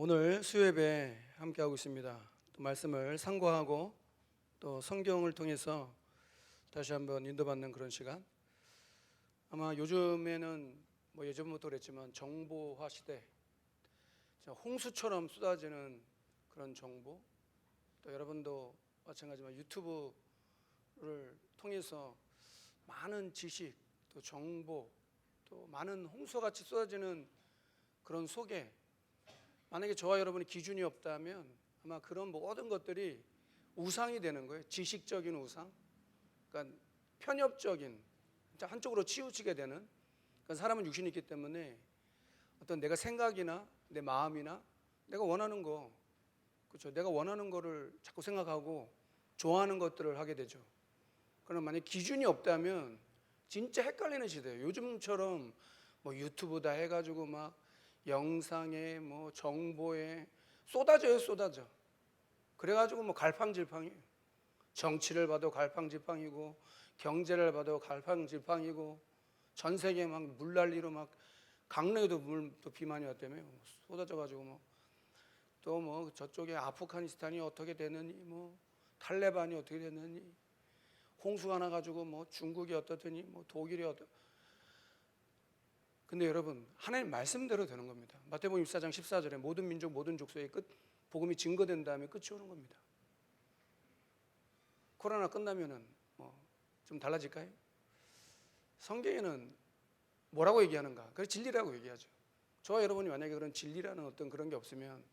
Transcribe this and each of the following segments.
오늘 수요예배 함께하고 있습니다. 또 말씀을 상고하고 또 성경을 통해서 다시 한번 인도받는 그런 시간. 아마 요즘에는 예전부터 그랬지만 정보화 시대, 홍수처럼 쏟아지는 그런 정보, 또 여러분도 마찬가지지만 유튜브를 통해서 많은 지식, 또 정보, 또 많은 홍수같이 쏟아지는 그런 속에 만약에 저와 여러분의 기준이 없다면 아마 그런 모든 것들이 우상이 되는 거예요. 지식적인 우상, 그러니까 편협적인, 한쪽으로 치우치게 되는. 그러니까 사람은 육신이 있기 때문에 어떤 내가 생각이나 내 마음이나 내가 원하는 거, 그렇죠? 내가 원하는 거를 자꾸 생각하고 좋아하는 것들을 하게 되죠. 그럼 만약 기준이 없다면 진짜 헷갈리는 시대예요. 요즘처럼 유튜브다 해가지고 막 영상에 정보에 쏟아져. 그래가지고 갈팡질팡이에요. 정치를 봐도 갈팡질팡이고 경제를 봐도 갈팡질팡이고 전 세계 막 물난리로 막 강릉에도 또 비만이 왔다며 쏟아져가지고 또 저쪽에 아프가니스탄이 어떻게 되느니 탈레반이 어떻게 되느니 홍수가 나가지고 중국이 어떻더니 독일이 어떻. 근데 여러분, 하나님 말씀대로 되는 겁니다. 마태복음 24장 14절에 모든 민족 모든 족속의 끝 복음이 증거된 다음에 끝이 오는 겁니다. 코로나 끝나면은 좀 달라질까요? 성경에는 뭐라고 얘기하는가? 그래서 진리라고 얘기하죠. 저와 여러분이 만약에 그런 진리라는 어떤 그런 게 없으면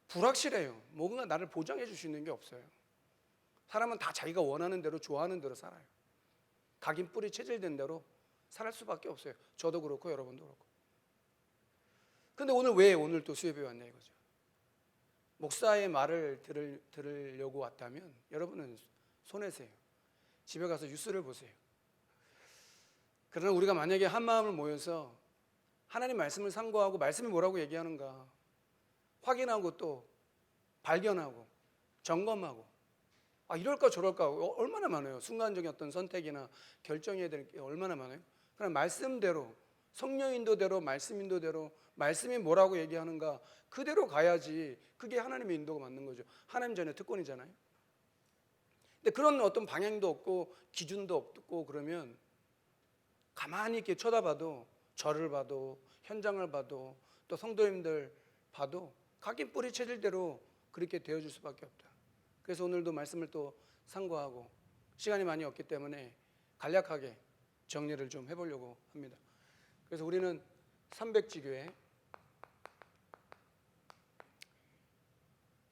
불확실해요. 뭔가 나를 보장해 줄 수 있는 게 없어요. 사람은 다 자기가 원하는 대로 좋아하는 대로 살아요. 각인 뿌리 체질된 대로 살 수밖에 없어요. 저도 그렇고 여러분도 그렇고. 근데 왜 오늘 또 수요예배 왔냐 이거죠. 목사의 말을 들으려고 왔다면 여러분은 손해세요. 집에 가서 뉴스를 보세요. 그러나 우리가 만약에 한 마음을 모여서 하나님 말씀을 상고하고 말씀이 뭐라고 얘기하는가 확인하고 또 발견하고 점검하고 이럴까 저럴까 얼마나 많아요. 순간적인 어떤 선택이나 결정해야 될 게 얼마나 많아요. 그럼 말씀대로 성령 인도대로 말씀 인도대로 말씀이 뭐라고 얘기하는가 그대로 가야지. 그게 하나님의 인도가 맞는 거죠. 하나님 전에 특권이잖아요. 근데 그런 어떤 방향도 없고 기준도 없고 그러면 가만히 이렇게 쳐다봐도 저를 봐도 현장을 봐도 또 성도님들 봐도 각인 뿌리 체질대로 그렇게 되어줄 수밖에 없다. 그래서 오늘도 말씀을 또 상고하고 시간이 많이 없기 때문에 간략하게 정리를 좀 해보려고 합니다. 그래서 우리는 300지교의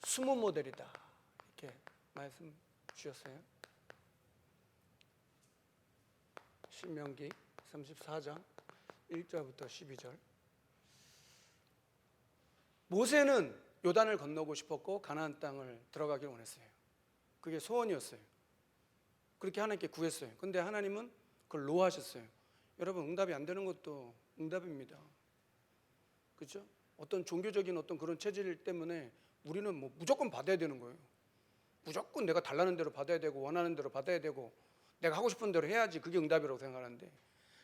숨은 모델이다 이렇게 말씀 주셨어요. 신명기 34장 1절부터 12절. 모세는 요단을 건너고 싶었고 가나안 땅을 들어가길 원했어요. 그게 소원이었어요. 그렇게 하나님께 구했어요. 근데 하나님은 그걸 노하셨어요. 여러분, 응답이 안 되는 것도 응답입니다. 그렇죠? 어떤 종교적인 어떤 그런 체질 때문에 우리는 무조건 받아야 되는 거예요. 무조건 내가 달라는 대로 받아야 되고 원하는 대로 받아야 되고 내가 하고 싶은 대로 해야지 그게 응답이라고 생각하는데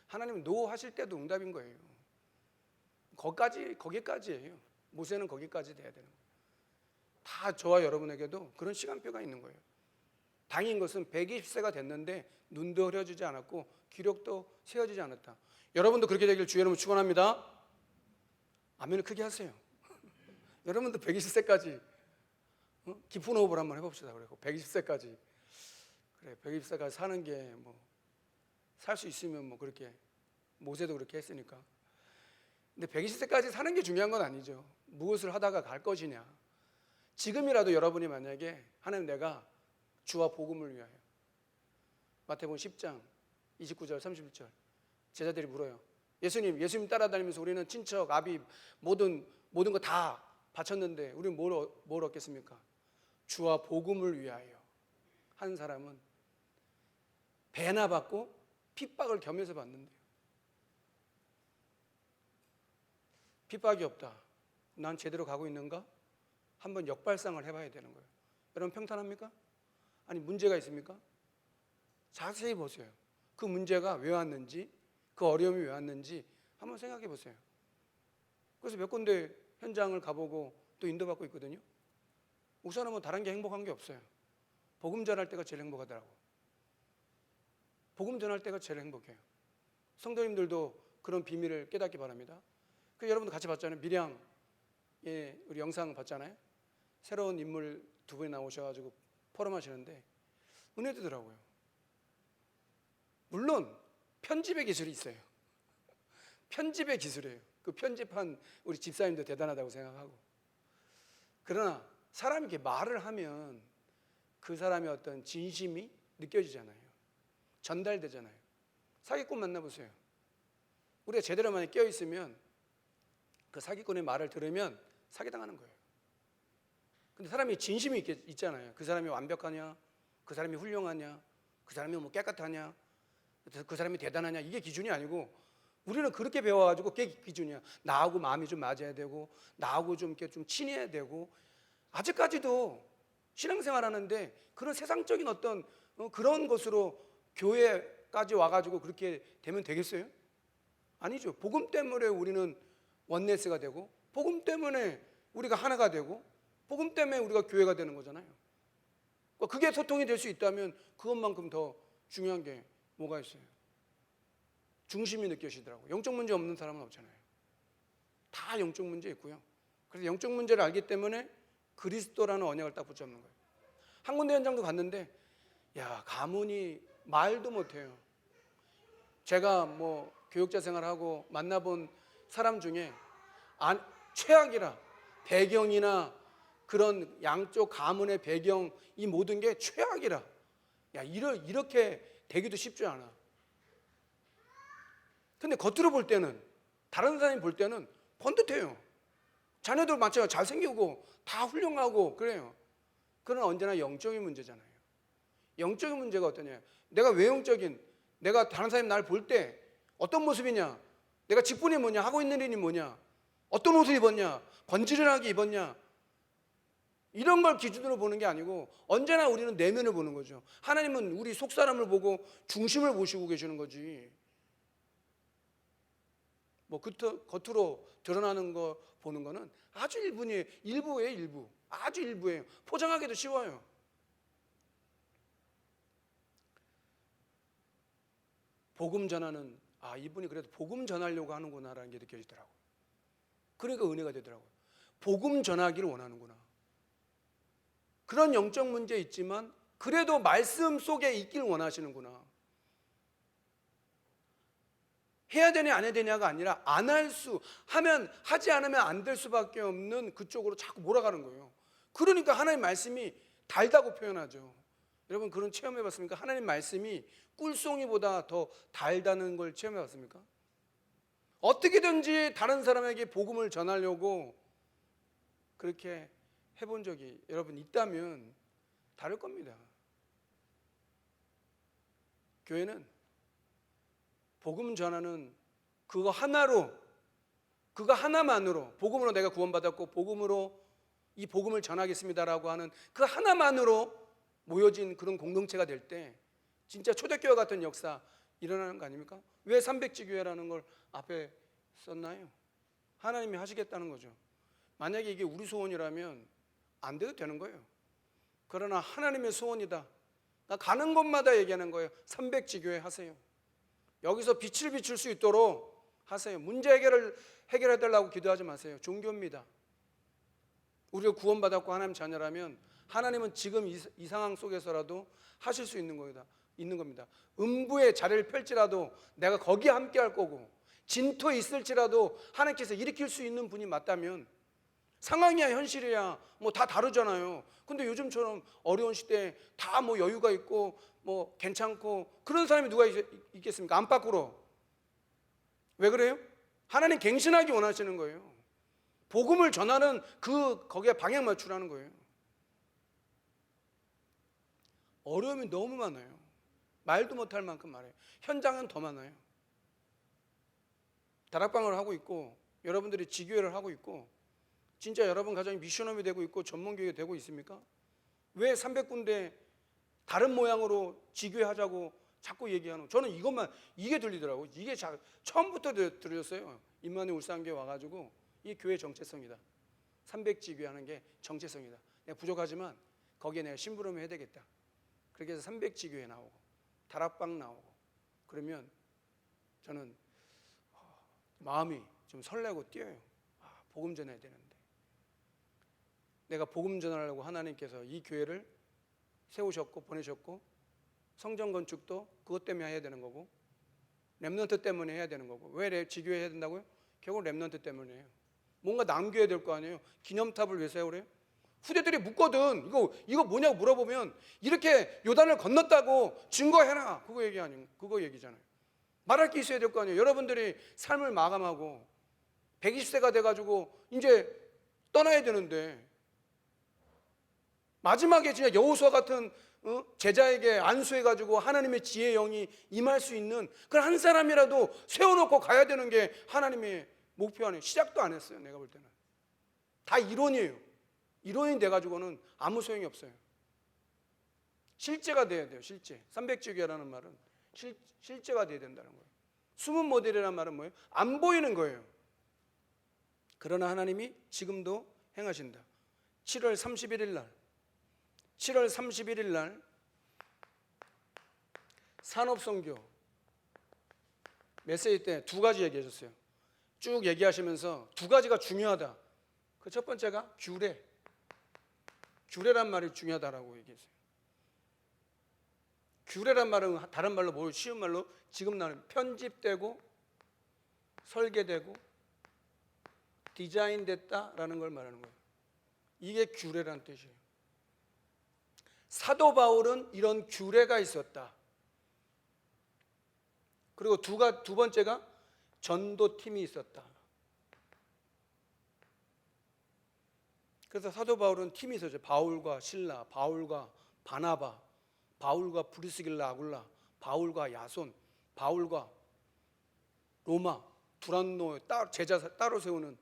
하나님은 노하실 때도 응답인 거예요. 거기까지예요. 모세는 거기까지 돼야 되는 거예요. 다 저와 여러분에게도 그런 시간표가 있는 거예요. 다행인 것은 120세가 됐는데 눈도 흐려지지 않았고 기력도 세어지지 않았다. 여러분도 그렇게 되길 주의 이름으로 축원합니다. 아멘을 크게 하세요. 여러분도 120세까지 깊은 호흡을 한번 해봅시다. 그리고 120세까지 그래 120세까지 사는 게 살 수 있으면 그렇게 모세도 그렇게 했으니까. 근데 120세까지 사는 게 중요한 건 아니죠. 무엇을 하다가 갈 것이냐. 지금이라도 여러분이 만약에 하나님 내가 주와 복음을 위하여 마태복음 10장 29절 31절 제자들이 물어요. 예수님 따라다니면서 우리는 친척 아비 모든 거 다 바쳤는데 우리는 뭘 얻겠습니까? 주와 복음을 위하여 한 사람은 배나 받고 핍박을 겸해서 받는데요. 핍박이 없다. 난 제대로 가고 있는가? 한번 역발상을 해봐야 되는 거예요. 여러분 평탄합니까? 아니 문제가 있습니까? 자세히 보세요. 그 문제가 왜 왔는지 그 어려움이 왜 왔는지 한번 생각해 보세요. 그래서 몇 군데 현장을 가보고 또 인도받고 있거든요. 목사는 뭐 다른 게 행복한 게 없어요. 복음 전할 때가 제일 행복하더라고. 복음 전할 때가 제일 행복해요. 성도님들도 그런 비밀을 깨닫기 바랍니다. 그 여러분도 같이 봤잖아요. 밀양 우리 영상 봤잖아요. 새로운 인물 두 분이 나오셔가지고 포럼하시는데 은혜 되더라고요. 물론 편집의 기술이 있어요. 편집의 기술이에요. 그 편집한 우리 집사님도 대단하다고 생각하고. 그러나 사람이 이렇게 말을 하면 그 사람의 어떤 진심이 느껴지잖아요. 전달되잖아요. 사기꾼 만나보세요. 우리가 제대로 만약 깨어있으면 그 사기꾼의 말을 들으면 사기당하는 거예요. 근데 사람이 진심이 있잖아요. 그 사람이 완벽하냐, 그 사람이 훌륭하냐, 그 사람이 뭐 깨끗하냐, 그 사람이 대단하냐, 이게 기준이 아니고 우리는 그렇게 배워가지고 그게 기준이야. 나하고 마음이 좀 맞아야 되고, 나하고 좀 이렇게 좀 친해야 되고. 아직까지도 신앙생활 하는데 그런 세상적인 어떤 그런 것으로 교회까지 와가지고 그렇게 되면 되겠어요? 아니죠. 복음 때문에 우리는 원네스가 되고, 복음 때문에 우리가 하나가 되고, 복음 때문에 우리가 교회가 되는 거잖아요. 그게 소통이 될 수 있다면 그것만큼 더 중요한 게 뭐가 있어요? 중심이 느껴지더라고요. 영적 문제 없는 사람은 없잖아요. 다 영적 문제 있고요. 그래서 영적 문제를 알기 때문에 그리스도라는 언약을 딱 붙잡는 거예요. 한 군데 현장도 갔는데 가문이 말도 못해요. 제가 뭐 교육자 생활하고 만나본 사람 중에 최악이라, 배경이나 그런 양쪽 가문의 배경, 이 모든 게 최악이라. 이렇게 되기도 쉽지 않아. 근데 겉으로 볼 때는, 다른 사람이 볼 때는 번듯해요. 자녀들 마찬가지로 잘생기고 다 훌륭하고 그래요. 그러나 언제나 영적인 문제잖아요. 영적인 문제가 어떠냐? 내가 외형적인, 내가 다른 사람이 나를 볼 때 어떤 모습이냐, 내가 직분이 뭐냐, 하고 있는 일이 뭐냐, 어떤 옷을 입었냐, 번지른하게 입었냐, 이런 걸 기준으로 보는 게 아니고 언제나 우리는 내면을 보는 거죠. 하나님은 우리 속사람을 보고 중심을 보시고 계시는 거지. 뭐 겉으로 드러나는 거 보는 거는 아주 일부예요. 일부. 아주 일부예요. 포장하기도 쉬워요. 복음 전하는, 이분이 그래도 복음 전하려고 하는구나라는 게 느껴지더라고요. 그러니까 은혜가 되더라고요. 복음 전하기를 원하는구나. 그런 영적 문제 있지만 그래도 말씀 속에 있길 원하시는구나. 해야 되냐 안 해야 되냐가 아니라 하지 않으면 안 될 수밖에 없는 그쪽으로 자꾸 몰아가는 거예요. 그러니까 하나님 말씀이 달다고 표현하죠. 여러분 그런 체험해 봤습니까? 하나님 말씀이 꿀송이보다 더 달다는 걸 체험해 봤습니까? 어떻게든지 다른 사람에게 복음을 전하려고 그렇게 해본 적이 여러분 있다면 다를 겁니다. 교회는 복음 전하는 그거 하나만으로, 복음으로 내가 구원받았고 복음으로 이 복음을 전하겠습니다라고 하는 그 하나만으로 모여진 그런 공동체가 될 때 진짜 초대교회 같은 역사 일어나는 거 아닙니까? 왜 300지교회라는 걸 앞에 썼나요? 하나님이 하시겠다는 거죠. 만약에 이게 우리 소원이라면 안 돼도 되는 거예요. 그러나 하나님의 소원이다. 가는 곳마다 얘기하는 거예요. 300지교회 하세요. 여기서 빛을 비출 수 있도록 하세요. 문제 해결해 달라고 기도하지 마세요. 종교입니다. 우리가 구원받았고 하나님 자녀라면 하나님은 지금 이 상황 속에서라도 하실 수 있는 겁니다. 음부의 자리를 펼지라도 내가 거기에 함께 할 거고, 진토에 있을지라도 하나님께서 일으킬 수 있는 분이 맞다면, 상황이야 현실이야 뭐 다 다르잖아요. 근데 요즘처럼 어려운 시대에 다 뭐 여유가 있고 뭐 괜찮고 그런 사람이 누가 있겠습니까? 안팎으로. 왜 그래요? 하나님 갱신하기 원하시는 거예요. 복음을 전하는 거기에 방향 맞추라는 거예요. 어려움이 너무 많아요. 말도 못할 만큼 많아요. 현장은 더 많아요. 다락방을 하고 있고 여러분들이 지교회를 하고 있고 진짜 여러분 가정이 미션홈이 되고 있고 전문교회가 되고 있습니까? 왜 300군데 다른 모양으로 지교회 하자고 자꾸 얘기하는, 저는 이게 들리더라고요. 이게 처음부터 들렸어요. 임만희 울산교회 와가지고 이 교회의 정체성이다. 300지교하는 게 정체성이다. 내가 부족하지만 거기에 내가 심부름을 해야 되겠다. 그렇게 해서 300지교에 나오고 다락방 나오고 그러면 저는 마음이 좀 설레고 뛰어요. 복음 전해야 되는데 내가 복음 전하려고 하나님께서 이 교회를 세우셨고 보내셨고 성전 건축도 그것 때문에 해야 되는 거고 렘넌트 때문에 해야 되는 거고 왜 지교회 해야 된다고요? 결국 렘넌트 때문이에요. 뭔가 남겨야 될 거 아니에요. 기념탑을 왜 세우래요? 후대들이 묻거든. 이거 뭐냐고 물어보면 이렇게 요단을 건넜다고 증거해라. 그거 얘기잖아요. 말할 게 있어야 될 거 아니에요. 여러분들이 삶을 마감하고 120세가 돼가지고 이제 떠나야 되는데 마지막에 진짜 여호수아 같은 제자에게 안수해가지고 하나님의 지혜의 영이 임할 수 있는 그런 한 사람이라도 세워놓고 가야 되는 게 하나님의 목표 아니에요. 시작도 안 했어요. 내가 볼 때는 다 이론이에요. 이론이 돼가지고는 아무 소용이 없어요. 실제가 돼야 돼요. 실제. 300지교라는 말은 실제가 돼야 된다는 거예요. 숨은 모델이라는 말은 뭐예요? 안 보이는 거예요. 그러나 하나님이 지금도 행하신다. 7월 31일 날 산업선교 메시지 때 두 가지 얘기하셨어요. 쭉 얘기하시면서 두 가지가 중요하다. 그 첫 번째가 규례란 말이 중요하다라고 얘기했어요. 규례란 말은 다른 말로 뭐 쉬운 말로 지금 나는 편집되고 설계되고 디자인됐다라는 걸 말하는 거예요. 이게 규례란 뜻이에요. 사도 바울은 이런 규례가 있었다. 그리고 두 번째가 전도팀이 있었다. 그래서 사도 바울은 팀이 있었죠. 바울과 실라, 바울과 바나바, 바울과 브리스길라 아굴라, 바울과 야손, 바울과 로마, 두란노 제자 따로 세우는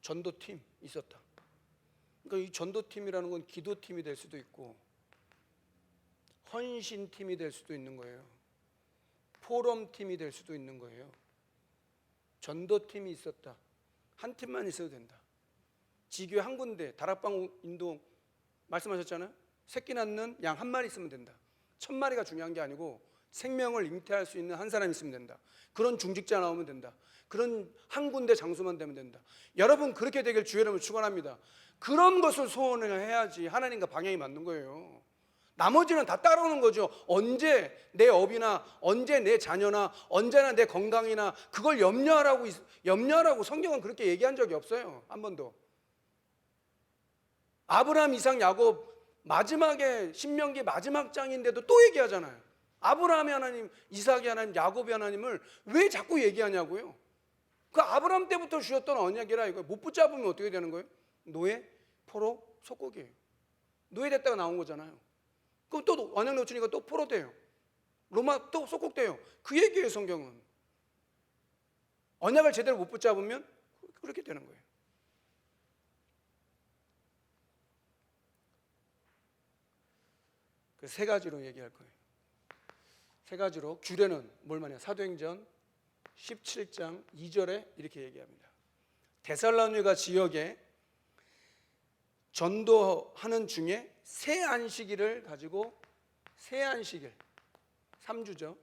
전도팀 있었다. 그러니까 이 전도팀이라는 건 기도팀이 될 수도 있고 헌신팀이 될 수도 있는 거예요. 포럼팀이 될 수도 있는 거예요. 전도팀이 있었다. 한 팀만 있어도 된다. 지교회 한 군데 다락방 인도 말씀하셨잖아요. 새끼 낳는 양 한 마리 있으면 된다. 1000마리가 중요한 게 아니고 생명을 잉태할 수 있는 한 사람이 있으면 된다. 그런 중직자 나오면 된다. 그런 한 군데 장소만 되면 된다. 여러분 그렇게 되길 주의 이름으로 축원합니다. 그런 것을 소원을 해야지 하나님과 방향이 맞는 거예요. 나머지는 다 따라오는 거죠. 언제 내 업이나 언제 내 자녀나 언제나 내 건강이나 그걸 염려하라고 성경은 그렇게 얘기한 적이 없어요. 한 번도. 아브라함, 이삭, 야곱 마지막에 신명기 마지막 장인데도 또 얘기하잖아요. 아브라함의 하나님, 이삭의 하나님, 야곱의 하나님을 왜 자꾸 얘기하냐고요. 그 아브라함 때부터 주셨던 언약이라 이거 못 붙잡으면 어떻게 되는 거예요? 노예, 포로, 속국이에요. 노예됐다가 나온 거잖아요. 그럼 또 언약 놓치니까 또 포로 돼요. 로마 또 속국 돼요. 그 얘기예요. 성경은. 언약을 제대로 못 붙잡으면 그렇게 되는 거예요. 그 세 가지로 얘기할 거예요. 세 가지로 규례는 뭘 말이냐? 사도행전 17장 2절에 이렇게 얘기합니다. 데살로니가 지역에 전도하는 중에 새 안식일을 가지고 새 안식일 3주죠.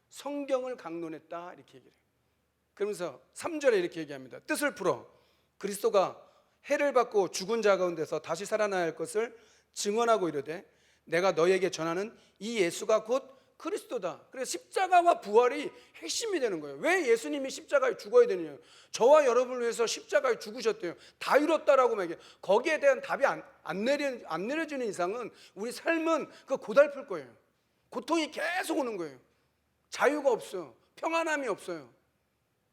성경을 강론했다 이렇게 얘기해요. 그러면서 3절에 이렇게 얘기합니다. 뜻을 풀어 그리스도가 해를 받고 죽은 자 가운데서 다시 살아나야 할 것을 증언하고 이르되 내가 너에게 전하는 이 예수가 곧 그리스도다. 그래서 십자가와 부활이 핵심이 되는 거예요. 왜 예수님이 십자가에 죽어야 되느냐? 저와 여러분을 위해서 십자가에 죽으셨대요. 다 이뤘다라고 말해요. 거기에 대한 답이 안 내려지는 이상은 우리 삶은 그 고달플 거예요. 고통이 계속 오는 거예요. 자유가 없어요. 평안함이 없어요.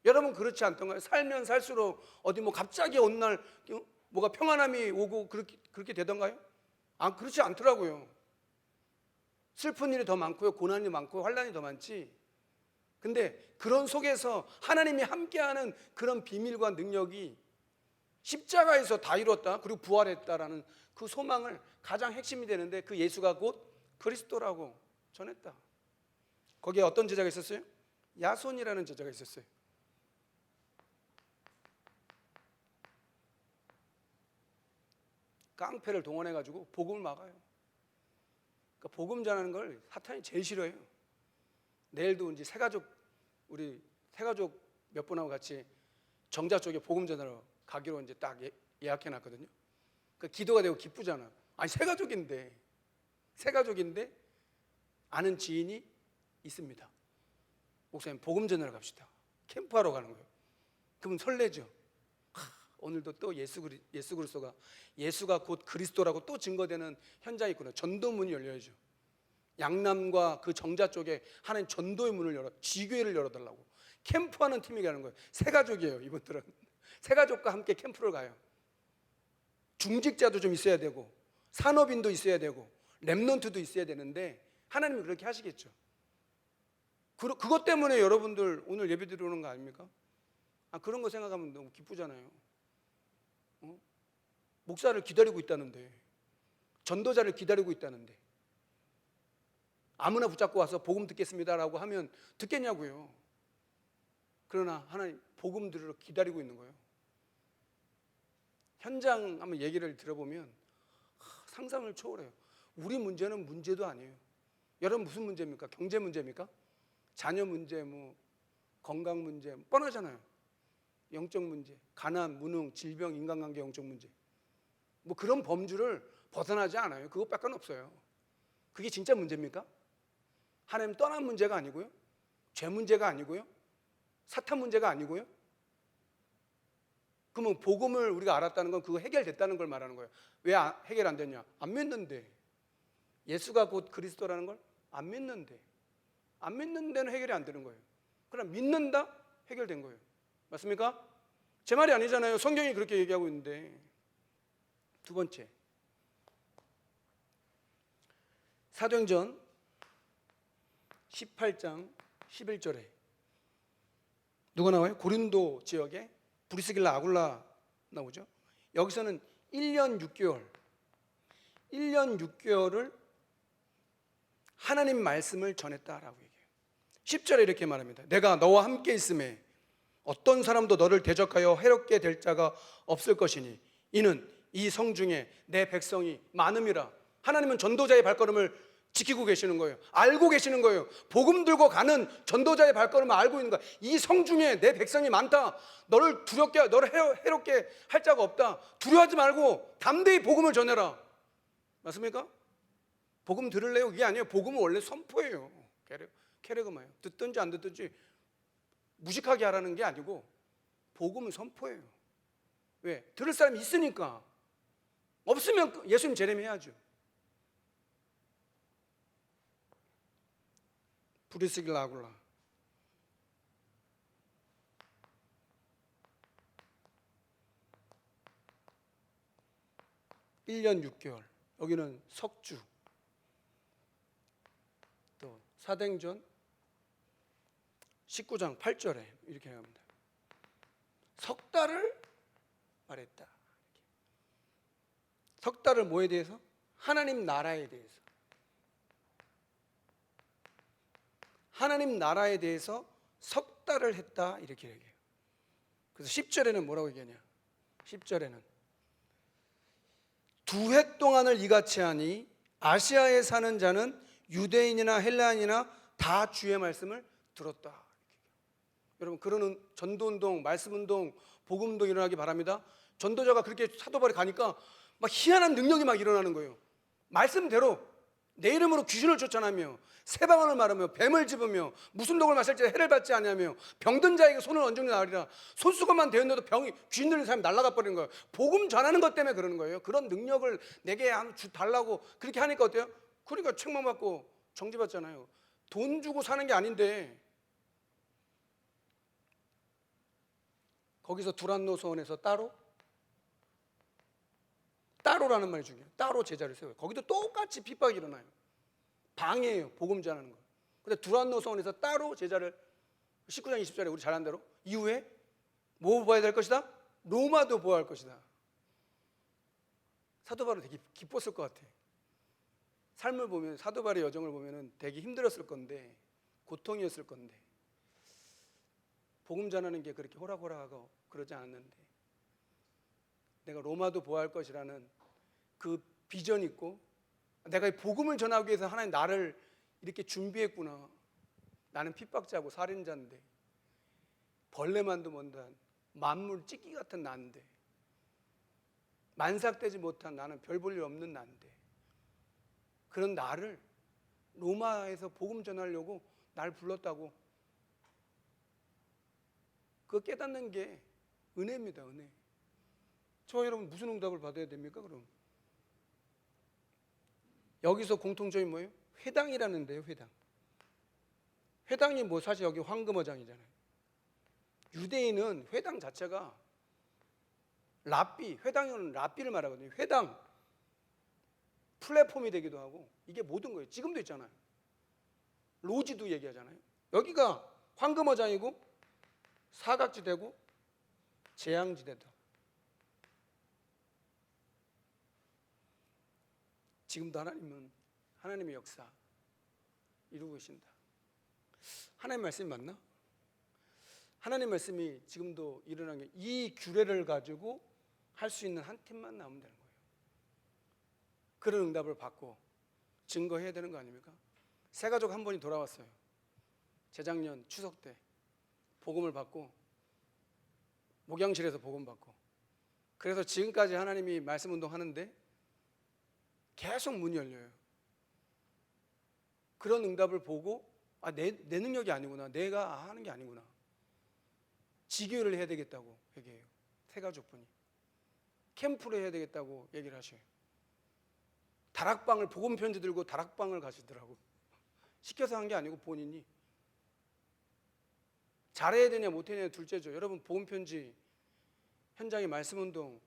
여러분 그렇지 않던가요? 살면 살수록 어디 뭐 갑자기 어느 날 뭐가 평안함이 오고 그렇게 되던가요? 그렇지 않더라고요. 슬픈 일이 더 많고요. 고난이 많고 환난이 더 많지. 근데 그런 속에서 하나님이 함께하는 그런 비밀과 능력이 십자가에서 다 이뤘다. 그리고 부활했다라는 그 소망을 가장 핵심이 되는데 그 예수가 곧 그리스도라고 전했다. 거기에 어떤 제자가 있었어요? 야손이라는 제자가 있었어요. 깡패를 동원해가지고 복음을 막아요. 그러니까 복음 전하는 걸 사탄이 제일 싫어해요. 내일도 이제 우리 새가족 몇 분하고 같이 정자 쪽에 복음 전하러 가기로 이제 딱 예약해놨거든요. 그 기도가 되고 기쁘잖아. 아니 새가족인데 아는 지인이 있습니다. 목사님 복음 전하러 갑시다. 캠프하러 가는 거예요. 그러면 설레죠. 오늘도 또 예수 그리스도가 예수가 곧 그리스도라고 또 증거되는 현장이 있구나. 전도문이 열려야죠. 양남과 그 정자 쪽에 하나님 전도의 문을 열어 지교회를 열어달라고 캠프하는 팀이 가는 거예요. 새가족이에요. 이분들은 새가족과 함께 캠프를 가요. 중직자도 좀 있어야 되고 산업인도 있어야 되고 렘넌트도 있어야 되는데 하나님이 그렇게 하시겠죠. 그것 때문에 여러분들 오늘 예배 드리는 거 아닙니까? 그런 거 생각하면 너무 기쁘잖아요. 목사를 기다리고 있다는데, 전도자를 기다리고 있다는데, 아무나 붙잡고 와서 복음 듣겠습니다라고 하면 듣겠냐고요. 그러나 하나님 복음 들으러 기다리고 있는 거예요. 현장 한번 얘기를 들어보면 상상을 초월해요. 우리 문제는 문제도 아니에요. 여러분 무슨 문제입니까? 경제 문제입니까? 자녀 문제, 건강 문제 뻔하잖아요. 영적 문제, 가난, 무능, 질병, 인간관계 영적 문제 그런 범주를 벗어나지 않아요. 그것밖에 없어요. 그게 진짜 문제입니까? 하나님 떠난 문제가 아니고요, 죄 문제가 아니고요, 사탄 문제가 아니고요. 그러면 복음을 우리가 알았다는 건 그거 해결됐다는 걸 말하는 거예요. 왜 해결 안 됐냐? 안 믿는데. 예수가 곧 그리스도라는 걸 안 믿는데. 안 믿는 데는 해결이 안 되는 거예요. 그럼 믿는다? 해결된 거예요. 맞습니까? 제 말이 아니잖아요. 성경이 그렇게 얘기하고 있는데. 두 번째, 사도행전 18장 11절에 누가 나와요? 고린도 지역에 브리스길라 아굴라 나오죠. 여기서는 1년 6개월을 하나님 말씀을 전했다라고 얘기해요. 10절에 이렇게 말합니다. 내가 너와 함께 있음에 어떤 사람도 너를 대적하여 해롭게 될 자가 없을 것이니 이는 이 성중에 내 백성이 많음이라. 하나님은 전도자의 발걸음을 지키고 계시는 거예요. 알고 계시는 거예요. 복음 들고 가는 전도자의 발걸음을 알고 있는 거예요. 이 성중에 내 백성이 많다. 너를 해롭게 할 자가 없다. 두려워하지 말고 담대히 복음을 전해라. 맞습니까? 복음 들을래요? 그게 아니에요. 복음은 원래 선포예요. 케레그마예요. 듣든지 안 듣든지 무식하게 하라는 게 아니고 복음은 선포예요. 왜? 들을 사람이 있으니까. 없으면 예수님 재림해야죠. 브리스길라 아굴라. (1년 6개월) 여기는 석주. 또 사도행전 19장 8절에 이렇게 합니다. 석 달을 말했다. 석 달을 뭐에 대해서? 하나님 나라에 대해서. 하나님 나라에 대해서 석 달을 했다 이렇게 얘기해요. 그래서 10절에는 뭐라고 얘기하냐? 10절에는 두 해 동안을 이같이 하니 아시아에 사는 자는 유대인이나 헬라인이나 다 주의 말씀을 들었다. 여러분 그러는 전도운동, 말씀운동, 복음운동 일어나기 바랍니다. 전도자가 그렇게 사도발에 가니까 막 희한한 능력이 막 일어나는 거예요. 말씀대로 내 이름으로 귀신을 쫓아내며 새방언을 말하며 뱀을 집으며 무슨 독을 마실지 해를 받지 아니하며 병든 자에게 손을 얹은 날이라. 손수건만 되었는데도 귀신 들린 사람이 날아가 버리는 거예요. 복음 전하는 것 때문에 그러는 거예요. 그런 능력을 내게 달라고 그렇게 하니까 어때요? 그러니까 책망 받고 정지받잖아요. 돈 주고 사는 게 아닌데. 거기서 두란노 소원에서 따로라는 말이 중요해요. 따로 제자를 세워요. 거기도 똑같이 핍박이 일어나요. 방해예요. 복음 전하는 거. 근데 두란노 소원에서 따로 제자를 19장 20절에 우리 잘한 대로 이후에 뭐 보아야 될 것이다? 로마도 보아할 것이다. 사도 바울은 되게 기뻤을 것 같아요. 삶을 보면 사도 바울의 여정을 보면 되게 힘들었을 건데 고통이었을 건데 복음 전하는 게 그렇게 호락호락하고 그러지 않았는데 내가 로마도 보아할 것이라는 그 비전 있고, 내가 이 복음을 전하기 위해서 하나님 나를 이렇게 준비했구나. 나는 핍박자고 살인자인데, 벌레만도 못한 만물 찢기 같은 나인데, 만삭되지 못한 나는 별 볼 일 없는 나인데, 그런 나를 로마에서 복음 전하려고 날 불렀다고. 그거 깨닫는 게 은혜입니다. 은혜. 저 여러분 무슨 응답을 받아야 됩니까? 그럼 여기서 공통점이 뭐예요? 회당이라는데요. 회당. 회당이 뭐 사실 여기 황금어장이잖아요. 유대인은 회당 자체가 랍비, 회당은 랍비를 말하거든요. 회당 플랫폼이 되기도 하고, 이게 모든 거예요. 지금도 있잖아요. 로지도 얘기하잖아요. 여기가 황금어장이고 사각지대고 재앙지대다. 지금도 하나님은 하나님의 역사 이루고 계신다. 하나님 말씀이 맞나? 하나님 말씀이 지금도 일어나는 게 이 규례를 가지고 할 수 있는 한 팀만 나오면 되는 거예요. 그런 응답을 받고 증거해야 되는 거 아닙니까? 세 가족 한 분이 돌아왔어요. 재작년 추석 때 복음을 받고, 목양실에서 복음 받고, 그래서 지금까지 하나님이 말씀 운동 하는데 계속 문이 열려요. 그런 응답을 보고 내 능력이 아니구나, 내가 하는 게 아니구나, 지교를 해야 되겠다고 얘기해요. 세 가족분이 캠프를 해야 되겠다고 얘기를 하셔요. 다락방을, 복음 편지 들고 다락방을 가시더라고. 시켜서 한 게 아니고 본인이. 잘해야 되냐 못해야 되냐 둘째죠. 여러분 복음 편지 현장에 말씀 운동,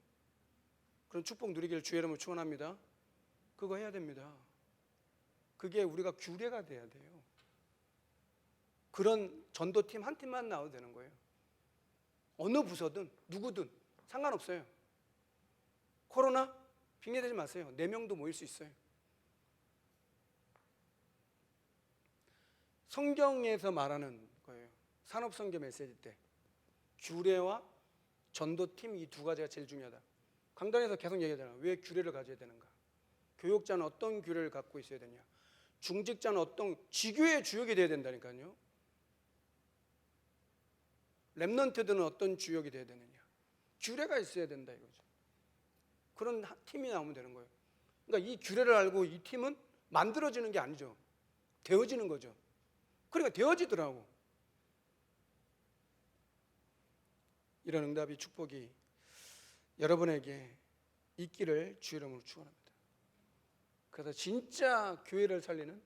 그런 축복 누리기를 주의 이름으로 축원합니다. 그거 해야 됩니다. 그게 우리가 규례가 돼야 돼요. 그런 전도팀 한 팀만 나와도 되는 거예요. 어느 부서든 누구든 상관없어요. 코로나 핑계대지 마세요. 4명도 모일 수 있어요. 성경에서 말하는 거예요. 산업선교 메시지 때 규례와 전도팀, 이 두 가지가 제일 중요하다. 강단에서 계속 얘기하잖아요. 왜 규례를 가져야 되는가? 교육자는 어떤 규례를 갖고 있어야 되냐? 중직자는 어떤 지교의 주역이 되어야 된다니까요. 렘넌트들은 어떤 주역이 되어야 되느냐? 규례가 있어야 된다 이거죠. 그런 팀이 나오면 되는 거예요. 그러니까 이 규례를 알고 이 팀은 만들어지는 게 아니죠. 되어지는 거죠. 그러니까 되어지더라고. 이런 응답이, 축복이 여러분에게 있기를 주의 이름으로 축원합니다. 그래서 진짜 교회를 살리는,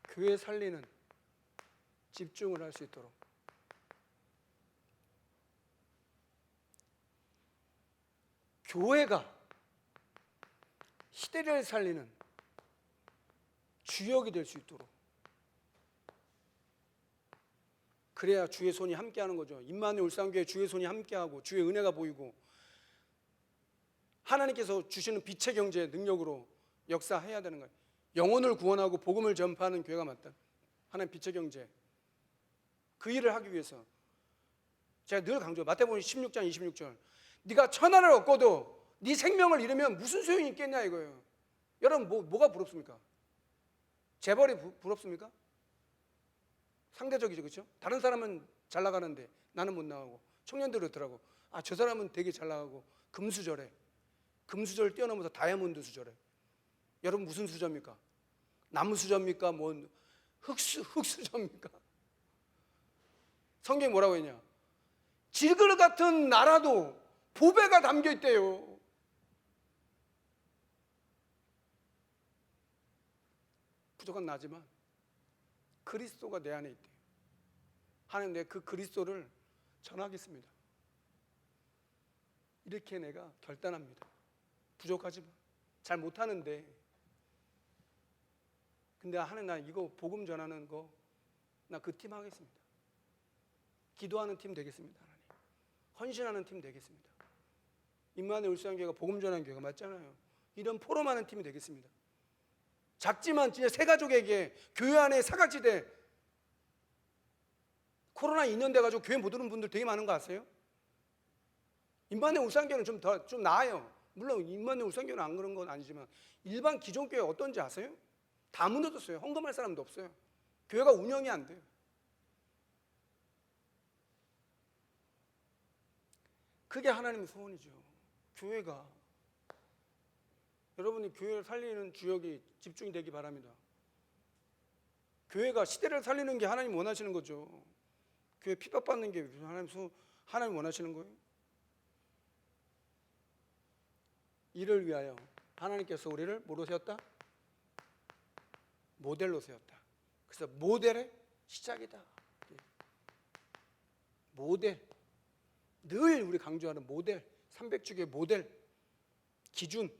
교회 살리는 집중을 할 수 있도록 교회가 시대를 살리는 주역이 될 수 있도록, 그래야 주의 손이 함께하는 거죠. 임마누엘 울산교회 주의 손이 함께하고 주의 은혜가 보이고 하나님께서 주시는 빛의 경제의 능력으로 역사해야 되는 거예요. 영혼을 구원하고 복음을 전파하는 교회가 맞다. 하나님 빛의 경제, 그 일을 하기 위해서 제가 늘 강조, 마태복음 16장 26절, 네가 천하를 얻고도 네 생명을 잃으면 무슨 소용이 있겠냐 이거예요. 여러분 뭐가 부럽습니까? 재벌이 부럽습니까? 상대적이죠, 그렇죠? 다른 사람은 잘 나가는데 나는 못 나가고, 청년들 그렇더라고. 저 사람은 되게 잘 나가고 금수저래. 금수저를 뛰어넘어서 다이아몬드 수저래. 여러분 무슨 수저입니까? 나무 수저입니까? 흙수저입니까? 성경이 뭐라고 했냐? 질그릇 같은 나라도 보배가 담겨 있대요. 부족한 나지만 그리스도가 내 안에 있대요. 하나님, 내 그 그리스도를 전하겠습니다. 이렇게 내가 결단합니다. 부족하지만, 잘 못하는데, 근데 하나님, 나 이거 복음 전하는 거 나 그 팀 하겠습니다. 기도하는 팀 되겠습니다. 하나님, 헌신하는 팀 되겠습니다. 임마누엘 울산교회가 복음 전하는 교회가 맞잖아요. 이런 포럼하는 팀이 되겠습니다. 작지만 진짜 세 가족에게 교회 안에 사각지대, 코로나 2년 돼가지고 교회 못 오는 분들 되게 많은 거 아세요? 임마누엘 울산교회는 좀 나아요. 물론 임마누엘 성교는 안 그런 건 아니지만 일반 기존 교회 어떤지 아세요? 다 무너졌어요. 헌금할 사람도 없어요. 교회가 운영이 안 돼요. 그게 하나님의 소원이죠. 교회가, 여러분이 교회를 살리는 주역이 집중이 되기 바랍니다. 교회가 시대를 살리는 게 하나님 원하시는 거죠. 교회 핍박받는 게 하나님 원하시는 거예요. 이를 위하여 하나님께서 우리를 뭐로 세웠다? 모델로 세웠다. 그래서 모델의 시작이다. 모델, 늘 우리 강조하는 모델, 300주기의 모델, 기준.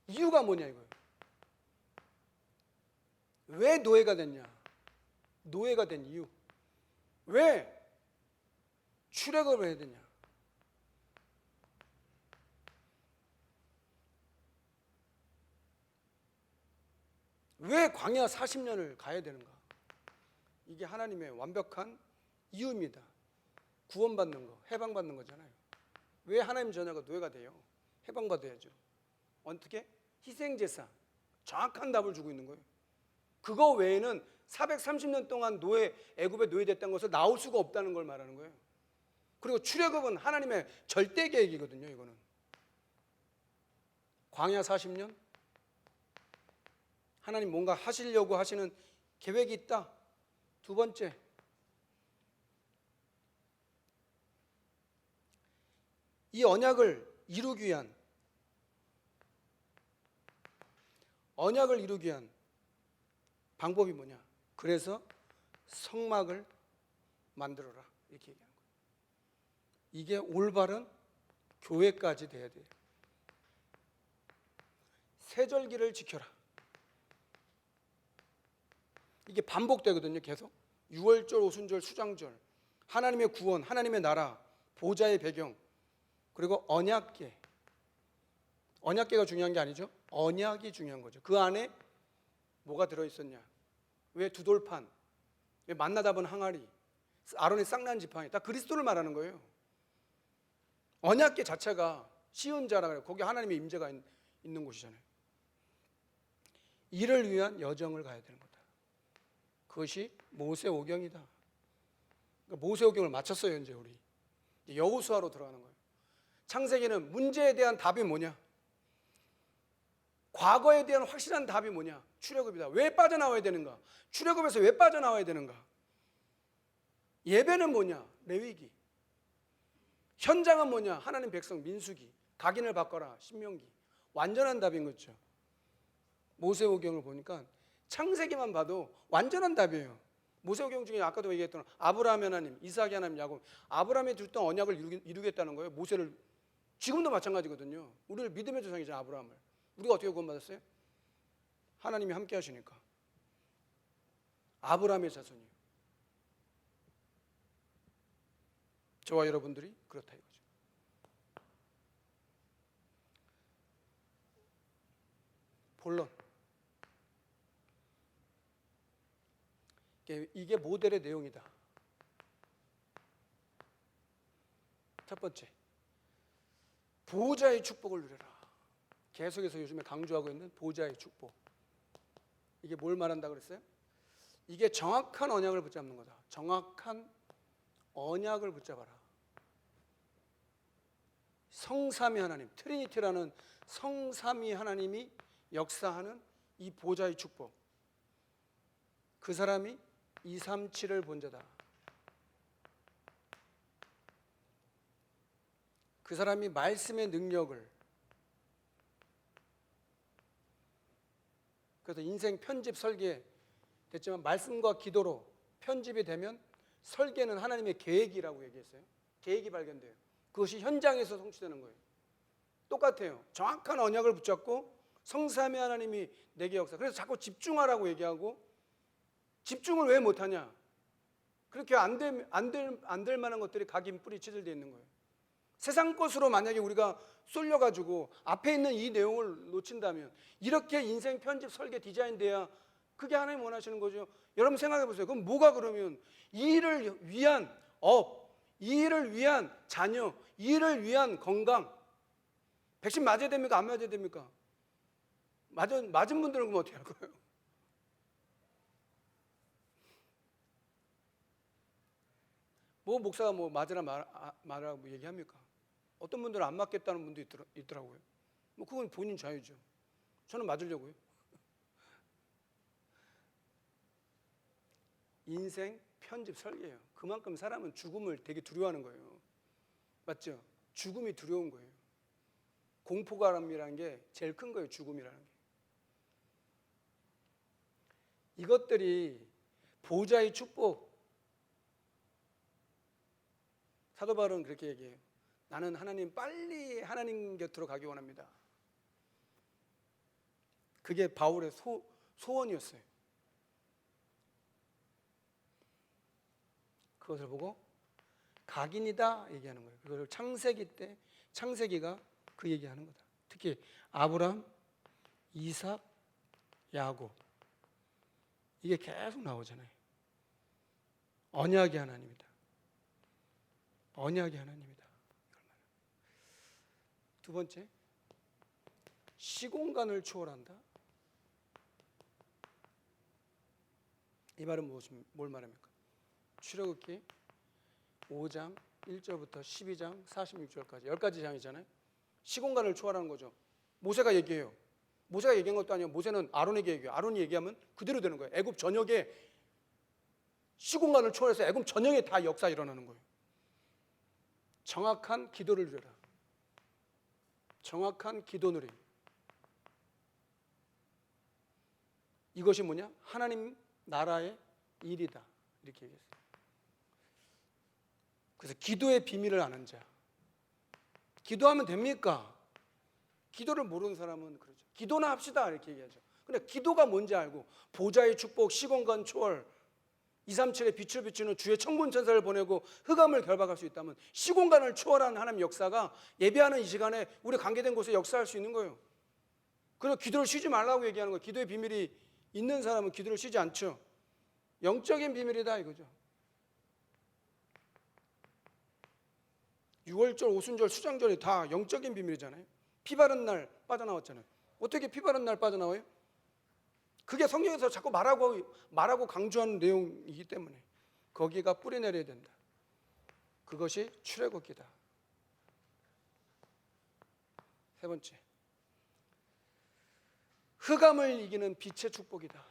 이유가 뭐냐 이거예요. 왜 노예가 됐냐? 노예가 된 이유. 왜 출애굽을 해야 되냐? 왜 광야 40년을 가야 되는가? 이게 하나님의 완벽한 이유입니다. 구원받는 거, 해방받는 거잖아요. 왜 하나님 자녀가 노예가 돼요? 해방받아야죠. 어떻게? 희생제사. 정확한 답을 주고 있는 거예요. 그거 외에는 430년 동안 애굽에 노예됐다는 것을 나올 수가 없다는 걸 말하는 거예요. 그리고 출애굽은 하나님의 절대 계획이거든요. 이거는 광야 40년 하나님 뭔가 하시려고 하시는 계획이 있다. 두 번째, 이 언약을 이루기 위한 방법이 뭐냐? 그래서 성막을 만들어라 이렇게 얘기하는 거예요. 이게 올바른 교회까지 돼야 돼요. 세절기를 지켜라. 이게 반복되거든요. 계속 유월절, 오순절, 수장절, 하나님의 구원, 하나님의 나라, 보좌의 배경, 그리고 언약궤. 언약궤가 중요한 게 아니죠. 언약이 중요한 거죠. 그 안에 뭐가 들어있었냐? 왜 두돌판, 왜 만나 잡은 항아리, 아론의 쌍난 지팡이, 다 그리스도를 말하는 거예요. 언약궤 자체가 시은자라 그래요. 거기 하나님의 임재가 있는 곳이잖아요. 이를 위한 여정을 가야 되는 거다. 그것이 모세오경이다. 그러니까 모세오경을 마쳤어요. 이제 우리 여호수아로 들어가는 거예요. 창세기는 문제에 대한 답이 뭐냐? 과거에 대한 확실한 답이 뭐냐? 출애굽이다. 왜 빠져나와야 되는가? 출애굽에서 왜 빠져나와야 되는가? 예배는 뭐냐? 레위기. 현장은 뭐냐? 하나님 백성 민수기. 각인을 바꿔라. 신명기. 완전한 답인 거죠. 모세오경을 보니까 창세기만 봐도 완전한 답이에요. 모세오경 중에 아까도 얘기했던 아브라함 하나님, 이삭 하나님, 야곱, 아브라함이 줬던 언약을 이루겠다는 거예요. 모세를. 지금도 마찬가지거든요. 우리를 믿음의 조상이죠. 아브라함을. 우리가 어떻게 구원받았어요? 하나님이 함께 하시니까. 아브라함의 자손이에요. 저와 여러분들이 그렇다 이거죠. 본론. 이게 모델의 내용이다. 첫 번째, 보호자의 축복을 누려라. 계속해서 요즘에 강조하고 있는 보호자의 축복. 이게 뭘 말한다 그랬어요? 이게 정확한 언약을 붙잡는 거다. 정확한 언약을 붙잡아라. 성삼위 하나님, 트리니티라는 성삼위 하나님이 역사하는 이 보호자의 축복. 그 사람이 237을 본 자다. 그 사람이 말씀의 능력을, 그래서 인생 편집 설계 됐지만 말씀과 기도로 편집이 되면 설계는 하나님의 계획이라고 얘기했어요. 계획이 발견돼요. 그것이 현장에서 성취되는 거예요. 똑같아요. 정확한 언약을 붙잡고 성삼위 하나님이 내게 역사. 그래서 자꾸 집중하라고 얘기하고, 집중을 왜 못하냐? 그렇게 안 될 만한 것들이 각인 뿌리 치들되어 있는 거예요. 세상 것으로 만약에 우리가 쏠려가지고 앞에 있는 이 내용을 놓친다면, 이렇게 인생 편집 설계 디자인돼야 그게 하나님 원하시는 거죠. 여러분 생각해 보세요. 그럼 뭐가 그러면 이 일을 위한 업, 이 일을 위한 자녀, 이 일을 위한 건강. 백신 맞아야 됩니까? 안 맞아야 됩니까? 맞은 분들은 그럼 어떻게 할 거예요? 뭐 목사가 뭐 맞으라 말하라고 얘기합니까? 어떤 분들은 안 맞겠다는 분도 있더라고요. 뭐 그건 본인 자유죠. 저는 맞으려고요. 인생 편집 설계예요. 그만큼 사람은 죽음을 되게 두려워하는 거예요. 맞죠? 죽음이 두려운 거예요. 공포감이라는 게 제일 큰 거예요. 죽음이라는 게. 이것들이 보좌의 축복. 사도 바울은 그렇게 얘기해요. 나는 빨리 하나님 곁으로 가기 원합니다. 그게 바울의 소원이었어요. 그것을 보고 각인이다 얘기하는 거예요. 그걸 창세기가 그 얘기하는 거다. 특히 아브람, 이삭, 야곱 이게 계속 나오잖아요. 언약의 하나님이다. 언약의 하나님이다. 두 번째, 시공간을 초월한다. 이 말은 뭘 말합니까? 출애굽기 5장 1절부터 12장 46절까지 10가지 장이잖아요. 시공간을 초월하는 거죠. 모세가 얘기해요. 모세가 얘기한 것도 아니에요. 모세는 아론에게 얘기해요. 아론이 얘기하면 그대로 되는 거예요. 애굽 전역에 시공간을 초월해서 애굽 전역에 다 역사 일어나는 거예요. 정확한 기도를 드려라. 정확한 기도 누림. 이것이 뭐냐? 하나님 나라의 일이다. 이렇게 얘기했어요. 그래서 기도의 비밀을 아는 자. 기도하면 됩니까? 기도를 모르는 사람은 그러죠. 기도나 합시다 이렇게 얘기하죠. 근데 기도가 뭔지 알고 보좌의 축복, 시공간 초월, 237의 빛을 비추는 주의 천군 천사를 보내고 흑암을 결박할 수 있다면 시공간을 초월한 하나님 역사가 예배하는 이 시간에 우리 관계된 곳에 역사할 수 있는 거예요. 그래서 기도를 쉬지 말라고 얘기하는 거예요. 기도의 비밀이 있는 사람은 기도를 쉬지 않죠. 영적인 비밀이다 이거죠. 6월절, 오순절, 수장절이 다 영적인 비밀이잖아요. 피 바른 날 빠져나왔잖아요. 어떻게 피 바른 날 빠져나와요? 그게 성경에서 자꾸 말하고 강조하는 내용이기 때문에 거기가 뿌리 내려야 된다. 그것이 출애굽기다. 세 번째, 흑암을 이기는 빛의 축복이다.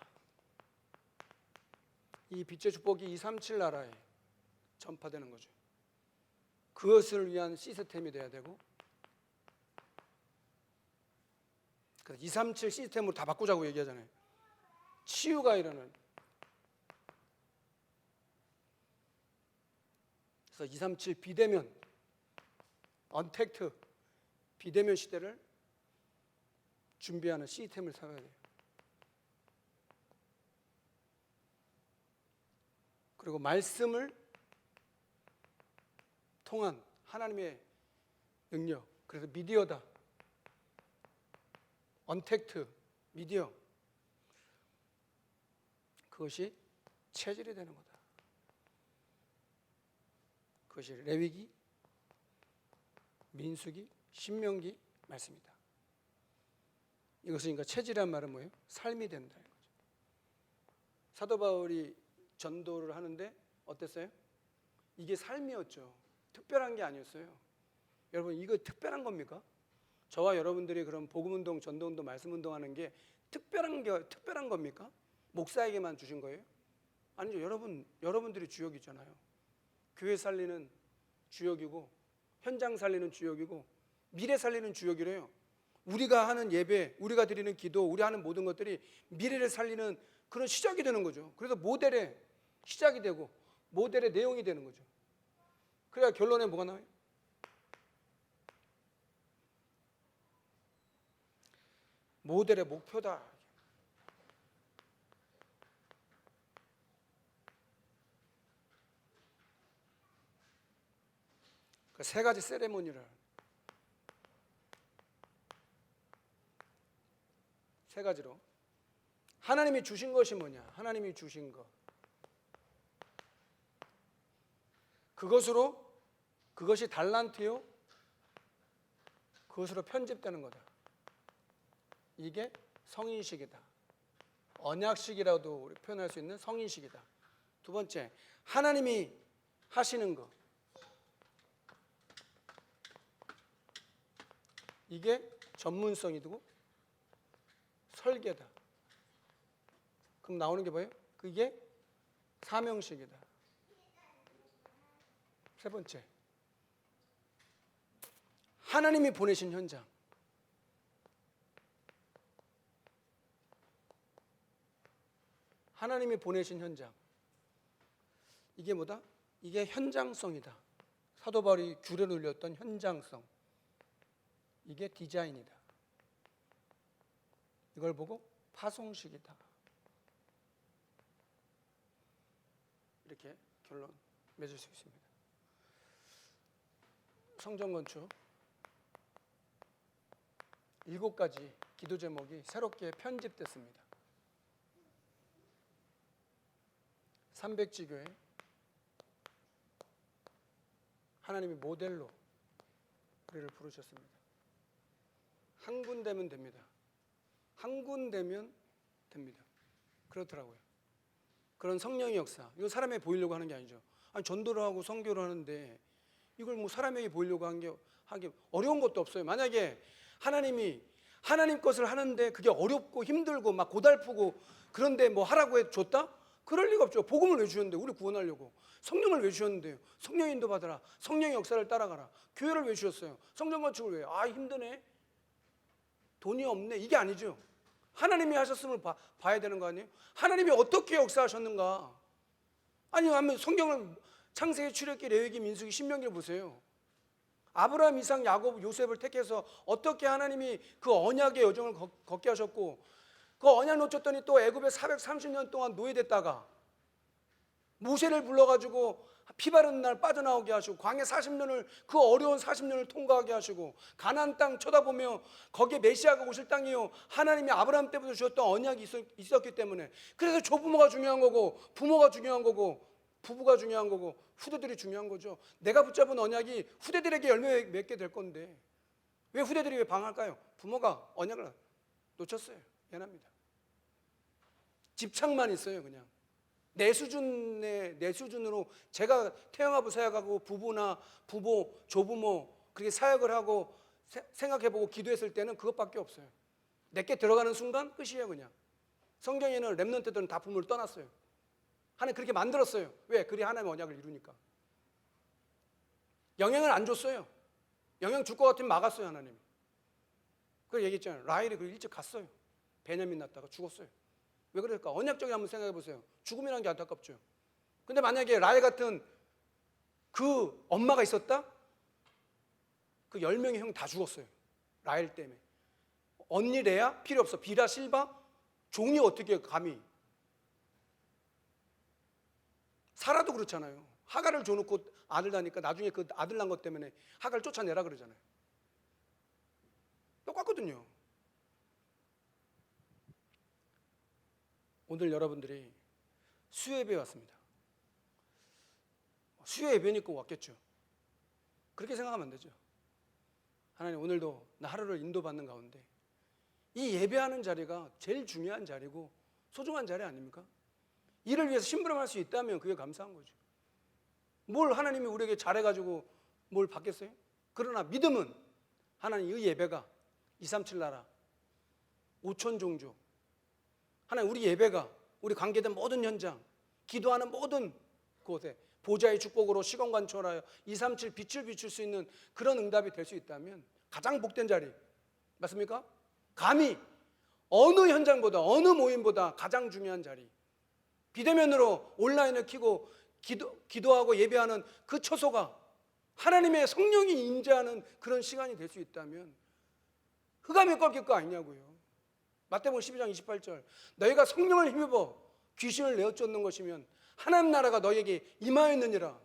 이 빛의 축복이 237 나라에 전파되는 거죠. 그것을 위한 시스템이 돼야 되고, 그래서 237 시스템으로 다 바꾸자고 얘기하잖아요. 치유가 일어나는. 그래서 237 비대면, 언택트 비대면 시대를 준비하는 시스템을 세워야 돼요. 그리고 말씀을 통한 하나님의 능력, 그래서 미디어다. 언택트 미디어, 그것이 체질이 되는 거다. 그것이 레위기, 민수기, 신명기 말씀이다. 이것은 그러니까 체질이란 말은 뭐예요? 삶이 된다 이거죠. 사도 바울이 전도를 하는데 어땠어요? 이게 삶이었죠. 특별한 게 아니었어요. 여러분, 이거 특별한 겁니까? 저와 여러분들이 그럼 복음운동, 전도운동, 말씀운동 하는 게 특별한 겁니까? 목사에게만 주신 거예요? 아니죠. 여러분들이 주역이잖아요. 교회 살리는 주역이고, 현장 살리는 주역이고, 미래 살리는 주역이래요. 우리가 하는 예배, 우리가 드리는 기도, 우리 하는 모든 것들이 미래를 살리는 그런 시작이 되는 거죠. 그래서 모델의 시작이 되고 모델의 내용이 되는 거죠. 그래야 결론에 뭐가 나와요? 모델의 목표다. 그 세 가지 세레모니를, 세 가지로 하나님이 주신 것이 뭐냐? 하나님이 주신 것, 그것으로 그것이 달란트요? 그것으로 편집되는 거다. 이게 성인식이다. 언약식이라도 우리 표현할 수 있는 성인식이다. 두 번째, 하나님이 하시는 거. 이게 전문성이고 설계다. 그럼 나오는 게 뭐예요? 그게 사명식이다. 세 번째, 하나님이 보내신 현장. 하나님이 보내신 현장. 이게 뭐다? 이게 현장성이다. 사도 바울이 규례를 올렸던 현장성. 이게 디자인이다. 이걸 보고 파송식이다. 이렇게 결론 맺을 수 있습니다. 성전 건축 7가지 기도 제목이 새롭게 편집됐습니다. 300지교에 하나님이 모델로 우리를 부르셨습니다. 한 군데면 됩니다. 한 군데면 됩니다. 그렇더라고요. 그런 성령의 역사, 이거 사람에게 보이려고 하는 게 아니죠. 아니, 전도를 하고 선교를 하는데 이걸 뭐 사람에게 보이려고 하기 어려운 것도 없어요. 만약에 하나님이 하나님 것을 하는데 그게 어렵고 힘들고 막 고달프고 그런데 뭐 하라고 해줬다? 그럴 리가 없죠. 복음을 왜 주셨는데? 우리 구원하려고. 성령을 왜 주셨는데요? 성령 인도 받아라. 성령의 역사를 따라가라. 교회를 왜 주셨어요? 성전 건축을 왜? 아, 힘드네. 돈이 없네. 이게 아니죠. 하나님이 하셨음을 봐야 되는 거 아니에요? 하나님이 어떻게 역사하셨는가? 아니, 성경을 창세기, 출애굽기, 레위기, 민수기, 신명기를 보세요. 아브라함, 이삭, 야곱, 요셉을 택해서 어떻게 하나님이 그 언약의 여정을 걷게 하셨고, 그 언약 놓쳤더니 또 애굽에 430년 동안 노예됐다가 모세를 불러가지고 피 바른 날 빠져나오게 하시고, 광야 40년을, 그 어려운 40년을 통과하게 하시고, 가나안 땅 쳐다보며 거기에 메시아가 오실 땅이요, 하나님이 아브라함 때부터 주셨던 언약이 있었기 때문에, 그래서 조부모가 중요한 거고, 부모가 중요한 거고, 부부가 중요한 거고, 후대들이 중요한 거죠. 내가 붙잡은 언약이 후대들에게 열매 맺게 될 건데 왜 후대들이 왜 방할까요? 부모가 언약을 놓쳤어요. 미안합니다. 집착만 있어요. 그냥 내 수준으로 제가 태영아부 사역하고 부부나 부모, 조부모 그렇게 사역을 하고 생각해보고 기도했을 때는 그것밖에 없어요. 내게 들어가는 순간 끝이에요. 그냥 성경에는 렘넌트들은 다 부모를 떠났어요. 하나님 그렇게 만들었어요. 왜? 그리 하나님의 언약을 이루니까. 영향을 안 줬어요. 영향 줄 것 같으면 막았어요. 하나님. 그걸 얘기했잖아요. 라헬이 그 일찍 갔어요. 베냐민 낳다가 죽었어요. 왜 그럴까? 언약적으로 한번 생각해 보세요. 죽음이라는 게 안타깝죠. 근데 만약에 라헬 같은 그 엄마가 있었다? 그 10명의 형 다 죽었어요. 라헬 때문에. 언니 레아 필요 없어. 비라 실바 종이 어떻게 감히. 사라도 그렇잖아요. 하갈을 줘놓고 아들 나니까 나중에 그 아들 난 것 때문에 하갈을 쫓아내라 그러잖아요. 똑같거든요. 오늘 여러분들이 수요예배에 왔습니다. 수요예배니까 왔겠죠. 그렇게 생각하면 안 되죠. 하나님 오늘도 나 하루를 인도받는 가운데 이 예배하는 자리가 제일 중요한 자리고 소중한 자리 아닙니까? 이를 위해서 심부름할 수 있다면 그게 감사한 거죠. 뭘 하나님이 우리에게 잘해가지고 뭘 받겠어요? 그러나 믿음은 하나님 이 예배가 237 나라 5천 종족 하나님 우리 예배가 우리 관계된 모든 현장 기도하는 모든 곳에 보좌의 축복으로 시공간 초월하여 237 빛을 비출 수 있는 그런 응답이 될 수 있다면 가장 복된 자리 맞습니까? 감히 어느 현장보다 어느 모임보다 가장 중요한 자리 비대면으로 온라인을 켜고 기도하고 예배하는 그 처소가 하나님의 성령이 임재하는 그런 시간이 될 수 있다면 흑암에 꺾일 거 아니냐고요. 마태복음 12장 28절 너희가 성령을 힘입어 귀신을 내어쫓는 것이면 하나님 나라가 너희에게 임하였느니라.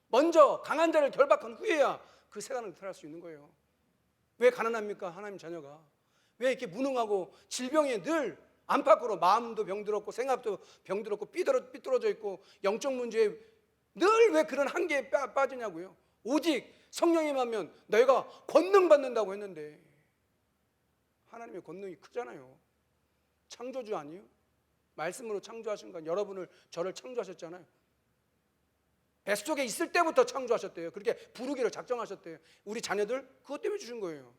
먼저 강한 자를 결박한 후에야 그 세간을 들어갈 수 있는 거예요. 왜 가난합니까? 하나님 자녀가 왜 이렇게 무능하고 질병에 늘 안팎으로 마음도 병들었고 생각도 병들었고 삐뚤어져 있고 영적 문제에 늘 왜 그런 한계에 빠지냐고요. 오직 성령이 임하면 너희가 권능 받는다고 했는데 하나님의 권능이 크잖아요. 창조주 아니에요? 말씀으로 창조하신 건 여러분을 저를 창조하셨잖아요. 뱃속에 있을 때부터 창조하셨대요. 그렇게 부르기를 작정하셨대요. 우리 자녀들 그것 때문에 주신 거예요.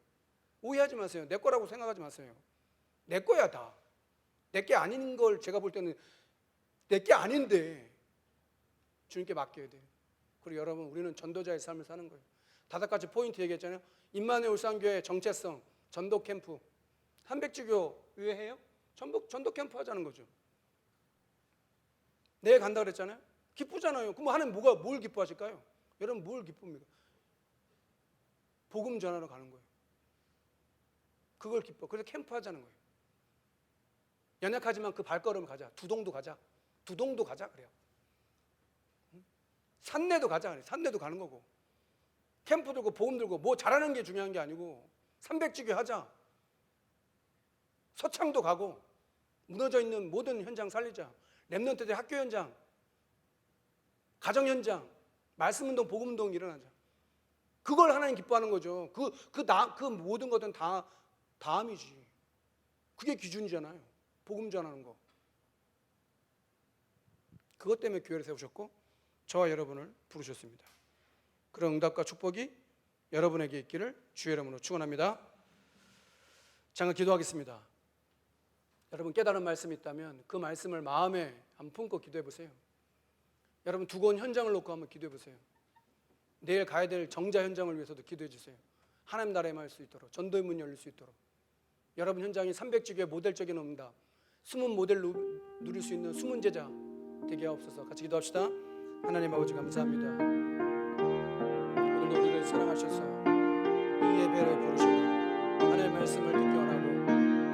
오해하지 마세요. 내 거라고 생각하지 마세요. 내 거야 다. 내 게 아닌 걸 제가 볼 때는 내 게 아닌데 주님께 맡겨야 돼요. 그리고 여러분 우리는 전도자의 삶을 사는 거예요. 5가지 포인트 얘기했잖아요. 임마누엘 울산교회 정체성, 전도 캠프, 300주교 의회해요? 전도 캠프 하자는 거죠. 내일 간다 그랬잖아요. 기쁘잖아요. 그럼 하나님 뭘 기뻐하실까요? 여러분 뭘 기쁩니까? 복음 전하러 가는 거예요. 그걸 기뻐. 그래서 캠프 하자는 거예요. 연약하지만 그 발걸음 가자. 두동도 가자. 두동도 가자 그래요. 산내도 가자 그래요. 산내도 가는 거고. 캠프 들고 복음 들고 뭐 잘하는 게 중요한 게 아니고 300주교 하자. 서창도 가고 무너져 있는 모든 현장 살리자. 랩런트들 학교 현장, 가정 현장, 말씀운동, 복음운동 일어나자. 그걸 하나님 기뻐하는 거죠. 그 모든 것은 다 다음이지. 그게 기준이잖아요. 복음 전하는 거. 그것 때문에 교회를 세우셨고 저와 여러분을 부르셨습니다. 그런 응답과 축복이 여러분에게 있기를 주의 이름으로 축원합니다. 잠깐 기도하겠습니다. 여러분 깨달은 말씀이 있다면 그 말씀을 마음에 한번 품고 기도해 보세요. 여러분 두고 온 현장을 놓고 한번 기도해 보세요. 내일 가야 될 정자 현장을 위해서도 기도해 주세요. 하나님 나라에 임할 수 있도록, 전도의 문이 열릴 수 있도록. 여러분 현장이 300주교의 모델적인 응답, 숨은 모델 누릴 수 있는 숨은 제자 되게 하옵소서. 같이 기도합시다. 하나님 아버지 감사합니다. 오늘도 우리를 사랑하셔서 이 예배를 부르시고 하나님의 말씀을 듣기 원하고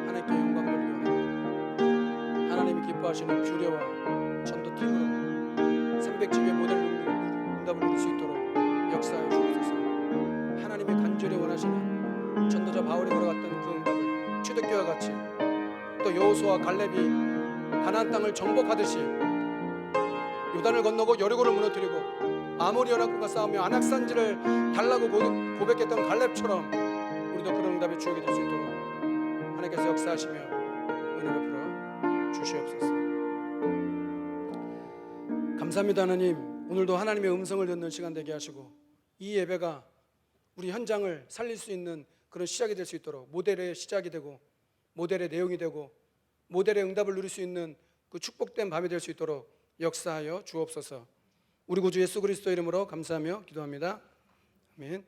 하나님께 영광 돌리기 원합니다. 하나님이 기뻐하시는 규례와 전도팀으로 300주교의 모델 응답을 누릴 수 있도록 역사하여 주옵소서. 하나님이 간절히 원하시는 전도자 바울이 걸어갔던 그 응답을 초대교회와 같이 또 여호수아와 갈렙이 가나안 땅을 정복하듯이 요단을 건너고 여리고를 무너뜨리고 아모리 연합군과 싸우며 안악산지를 달라고 고백했던 갈렙처럼 우리도 그런 응답의 주역이 될 수 있도록 하나님께서 역사하시며 은혜 베풀어 주시옵소서. 감사합니다. 하나님, 오늘도 하나님의 음성을 듣는 시간 되게 하시고 이 예배가 우리 현장을 살릴 수 있는 그런 시작이 될 수 있도록 모델의 시작이 되고 모델의 내용이 되고 모델의 응답을 누릴 수 있는 그 축복된 밤이 될 수 있도록 역사하여 주옵소서. 우리 구주 예수 그리스도 이름으로 감사하며 기도합니다. 아멘.